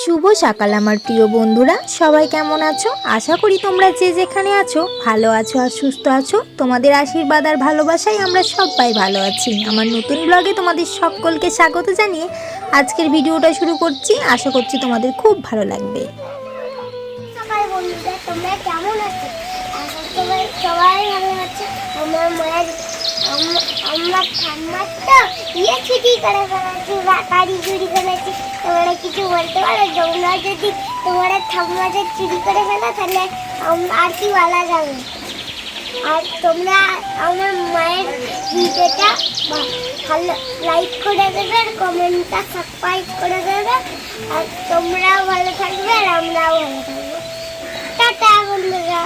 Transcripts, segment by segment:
শুভ সকাল আমার প্রিয় বন্ধুরা, সবাই কেমন আছো? আশা করি তোমরা যে যেখানে আছো ভালো আছো আর সুস্থ আছো। তোমাদের আশীর্বাদ আর ভালোবাসায় আমরা সবাই ভালো আছি। আমার নতুন ব্লগে তোমাদের সকলকে স্বাগত জানিয়ে আজকের ভিডিওটা শুরু করছি। আশা করছি তোমাদের খুব ভালো লাগবে। সবাই বন্ধুরা তোমরা কেমন আছো? সবাই ভালো আছে। আমার মায়ের আমার ঠাম্মার তো ছুটি করে ফেলেছি, বাড়ি চুরি করেছি। তোমরা কিছু বলতে পারো? তোমরা যদি তোমার ঠাম্মা যে চুরি করে ফেলো তাহলে আর কি বলা যাবে? আর তোমরা আমার মায়ের ভিডিওটা ভালো লাইক করে দেবে আর কমেন্টটা সাবস্ক্রাইব করে দেবে। আর তোমরাও ভালো থাকবে আর আমরাও ভালো থাকবো। টাটা বন্ধুরা।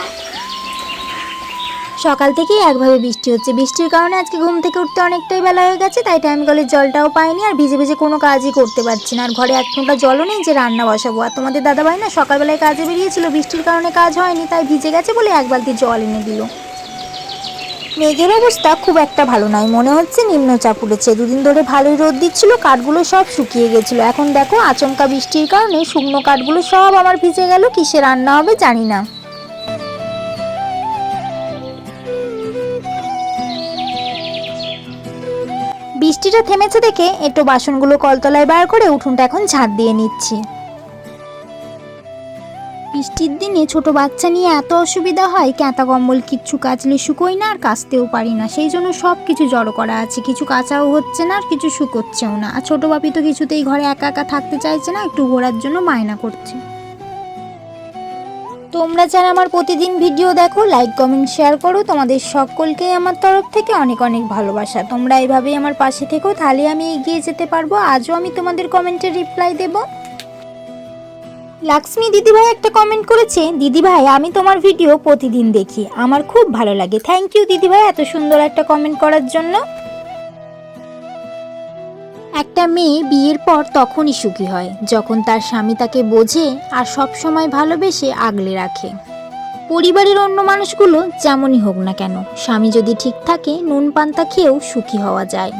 সকাল থেকেই একভাবে বৃষ্টি হচ্ছে। বৃষ্টির কারণে আজকে ঘুম থেকে উঠতে অনেকটাই বেলা হয়ে গেছে, তাই টাইম কলের জলটাও পাইনি আর ভিজে ভিজে কোনো কাজই করতে পারছি না। আর ঘরে এক ফোঁটা জলও নেই যে রান্না বসাবো। আর তোমাদের দাদাভাই না সকালবেলায় কাজে বেরিয়েছিল, বৃষ্টির কারণে কাজ হয়নি, তাই ভিজে গেছে বলে এক বালতি জল এনে দিল। মেঘের অবস্থা খুব একটা ভালো নয়, মনে হচ্ছে নিম্নচাপ উঠেছে। দুদিন ধরে ভালোই রোদ দিচ্ছিল, কাঠগুলো সব শুকিয়ে গেছিলো। এখন দেখো আচমকা বৃষ্টির কারণে শুকনো কাঠগুলো সব আমার ভিজে গেল। কিসে রান্না হবে জানি না। বৃষ্টিটা থেমেছে দেখে একটু বাসনগুলো কলতলায় বার করে উঠোনটা এখন ঝাঁট দিয়ে নিচ্ছি। বৃষ্টির দিনে ছোট বাচ্চা নিয়ে এত অসুবিধা হয়, কাঁথা কম্বল কিচ্ছু কাচলে শুকোই না আর কাচতেও পারি না। সেই জন্য সব কিছু জড়ো করা আছে, কিছু কাচাও হচ্ছে না আর কিছু শুকোচ্ছেও না। আর ছোট বাপি তো কিছুতেই ঘরে একা একা থাকতে চাইছে না, একটু ঘোরার জন্য বায়না করছে। তোমরা যারা আমার প্রতিদিন ভিডিও দেখো, লাইক কমেন্ট শেয়ার করো, তোমাদের সকলকেই আমার তরফ থেকে অনেক অনেক ভালোবাসা। তোমরা এইভাবেই আমার পাশে থেকো, তাহলে আমি এগিয়ে যেতে পারবো। আজও আমি তোমাদের কমেন্টের রিপ্লাই দেব। লক্ষ্মী দিদিভাই একটা কমেন্ট করেছে, দিদিভাই আমি তোমার ভিডিও প্রতিদিন দেখি, আমার খুব ভালো লাগে। থ্যাংক ইউ দিদিভাই এত সুন্দর একটা কমেন্ট করার জন্য। একটা মেয়ে বিয়ের পর তখনই সুখী হয় যখন তার স্বামী তাকে বোঝে আর সব সময় ভালোবেসে আগলে রাখে। পরিবারের অন্য মানুষগুলো যেমনই হোক না কেন, স্বামী যদি ঠিক থাকে নুন পান্তা খেয়েও সুখী হওয়া যায়।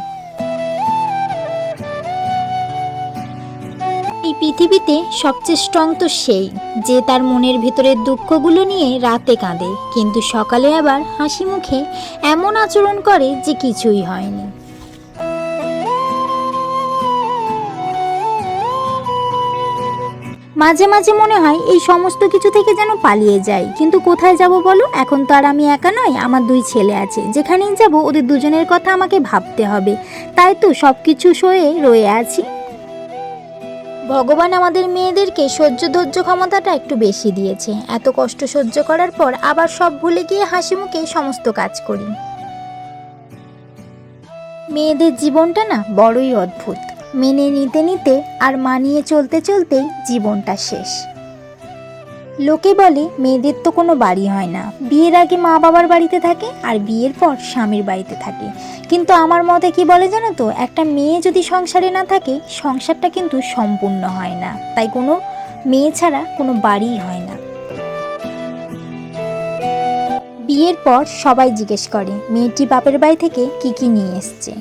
এই পৃথিবীতে সবচেয়ে স্ট্রং তো সেই যে তার মনের ভেতরের দুঃখগুলো নিয়ে রাতে কাঁদে, কিন্তু সকালে আবার হাসি মুখে এমন আচরণ করে যে কিছুই হয়নি। মাঝে মাঝে মনে হয় এই সমস্ত কিছু থেকে যেন পালিয়ে যাই, কিন্তু কোথায় যাব বলো? এখন তো আর আমি একা নয়, আমার দুই ছেলে আছে। যেখানেই যাব ওদের দুজনের কথা আমাকে ভাবতে হবে, তাই তো সব কিছু সয়ে রয়ে আছি। ভগবান আমাদের মেয়েদেরকে সহ্য ধৈর্য ক্ষমতাটা একটু বেশি দিয়েছে। এত কষ্ট সহ্য করার পর আবার সব ভুলে গিয়ে হাসি মুখে সমস্ত কাজ করি। মেয়েদের জীবনটা না বড়ই অদ্ভুত। মেনে নিতে নিতে আর মানিয়ে চলতে চলতেই জীবনটা শেষ। লোকে বলে মেয়েদের তো কোনো বাড়ি হয় না, বিয়ের আগে মা বাবার বাড়িতে থাকে আর বিয়ের পর স্বামীর বাড়িতে থাকে। কিন্তু আমার মতে কি বলে জানো তো, একটা মেয়ে যদি সংসারে না থাকে সংসারটা কিন্তু সম্পূর্ণ হয় না। তাই কোনো মেয়ে ছাড়া কোনো বাড়িই হয় না। বিয়ের পর সবাই জিজ্ঞেস করে মেয়েটি বাপের বাড়ি থেকে কি কি নিয়ে এসছে,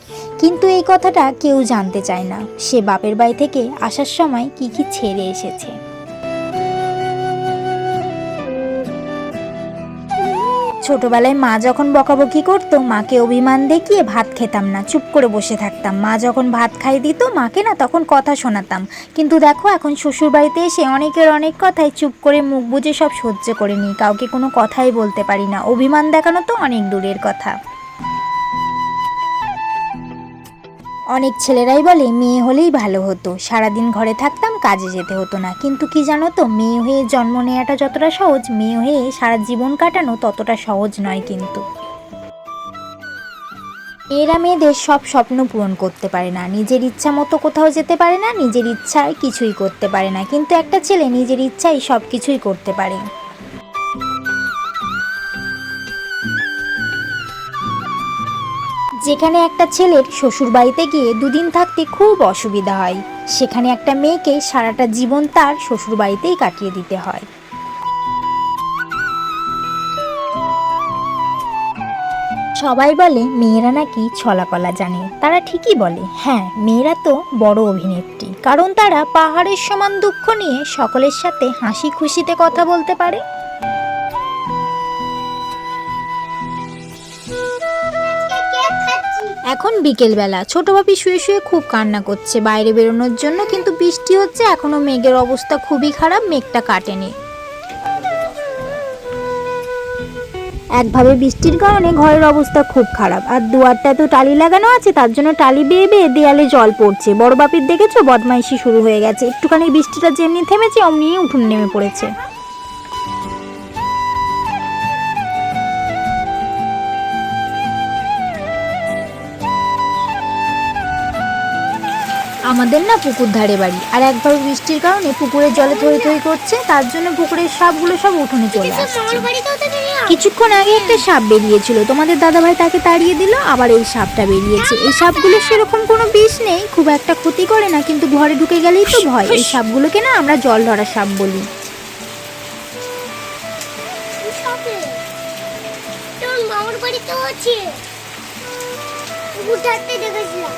কিন্তু এই কথাটা কেউ জানতে চায় না সে বাপের বাড়ি থেকে আসার সময় কি কি ছেড়ে এসেছে। ছোটবেলায় মা যখন বকাবকি করতো, মাকে অভিমান দেখিয়ে ভাত খেতাম না, চুপ করে বসে থাকতাম। মা যখন ভাত খাই দিত মাকে না, তখন কথা শোনাতাম। কিন্তু দেখো এখন শ্বশুর বাড়িতে এসে অনেকের অনেক কথাই চুপ করে মুখ বুজে সব সহ্য করে নিই, কাউকে কোনো কথাই বলতে পারি না। অভিমান দেখানো তো অনেক দূরের কথা। অনেক ছেলেরাই বলে মেয়ে হলেই ভালো হতো, সারাদিন ঘরে থাকতাম, কাজে যেতে হতো না। কিন্তু কি জানো তো, মেয়ে হয়ে জন্ম নেওয়াটা যতটা সহজ, মেয়ে হয়ে সারা জীবন কাটানো ততটা সহজ নয়। কিন্তু মেয়েরা মেয়েদের সব স্বপ্ন পূরণ করতে পারে না, নিজের ইচ্ছা মতো কোথাও যেতে পারে না, নিজের ইচ্ছায় কিছুই করতে পারে না। কিন্তু একটা ছেলে নিজের ইচ্ছায় সব কিছুই করতে পারে। যেখানে একটা ছেলের শ্বশুর বাড়িতে গিয়ে দুদিন থাকতে খুব অসুবিধা হয়, সেখানে একটা মেয়েকে সারাটা জীবন তার শ্বশুর বাড়িতেই কাটিয়ে দিতে হয়। সবাই বলে মেয়েরা নাকি ছলাকলা জানে, তারা ঠিকই বলে। হ্যাঁ, মেয়েরা তো বড় অভিনেত্রী, কারণ তারা পাহাড়ের সমান দুঃখ নিয়ে সকলের সাথে হাসি খুশিতে কথা বলতে পারে। এখন বিকেলবেলা, ছোট বাপি শুয়ে শুয়ে খুব কান্না করছে বাইরে বেরোনোর জন্য, কিন্তু বৃষ্টি হচ্ছে, এখনো মেঘের অবস্থা খুবই খারাপ, মেঘটা কাটেনি। একভাবে বৃষ্টির কারণে ঘরের অবস্থা খুব খারাপ, আর দুয়ারটা তো টালি লাগানো আছে, তার জন্য টালি বেয়ে বেয়ে দেয়ালে জল পড়ছে। বড় বাপির দেখেছো, বদমাইশি শুরু হয়ে গেছে, একটুখানি বৃষ্টিটা যেমনি থেমেছে অমনি উঠোন নেমে পড়েছে। আমাদের না পুকুর ধারে বাড়ি, আর একবার বৃষ্টির কারণে পুকুরের জলে থই থই করছে, তার জন্য পুকুরের সাপগুলো সব উঠোনে চলে আসছে। কিছুক্ষণ আগে একটা সাপ বেরিয়েছিল, তোমাদের দাদাভাই তাকে তাড়িয়ে দিল, আবার এই সাপটা বেরিয়েছে। এই সাপগুলো সেরকম কোনো বিষ নেই, খুব একটা ক্ষতি করে না, কিন্তু ঘরে ঢুকে গেলেই তো ভয়। এই সাপগুলোকে না আমরা জল ধরা সাপ বলি। মামার বাড়িতেও আছে, পুকুর ধারতে দেখেছিলাম।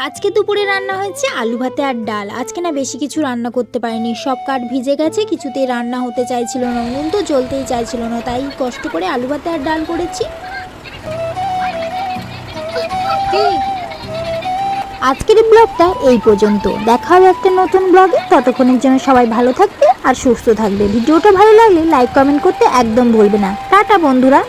আজকে দুপুরে রান্না হয়েছে আলু ভাতে আর ডাল। আজকে না বেশি কিছু রান্না করতে পারিনি, সব কাঠ ভিজে গেছে, কিছুতেই রান্না হতে চাইছিল না, নুন তো জ্বলতেই চাইছিল না, তাই কষ্ট করে আলু ভাতে আর ডাল করেছি। আজকের ব্লগটা এই পর্যন্ত, দেখা হবে একটা নতুন ব্লগে। ততক্ষণের জন্য সবাই ভালো থাকবে আর সুস্থ থাকবে। ভিডিওটা ভালো লাগলে লাইক কমেন্ট করতে একদম ভুলবে না। টাটা বন্ধুরা।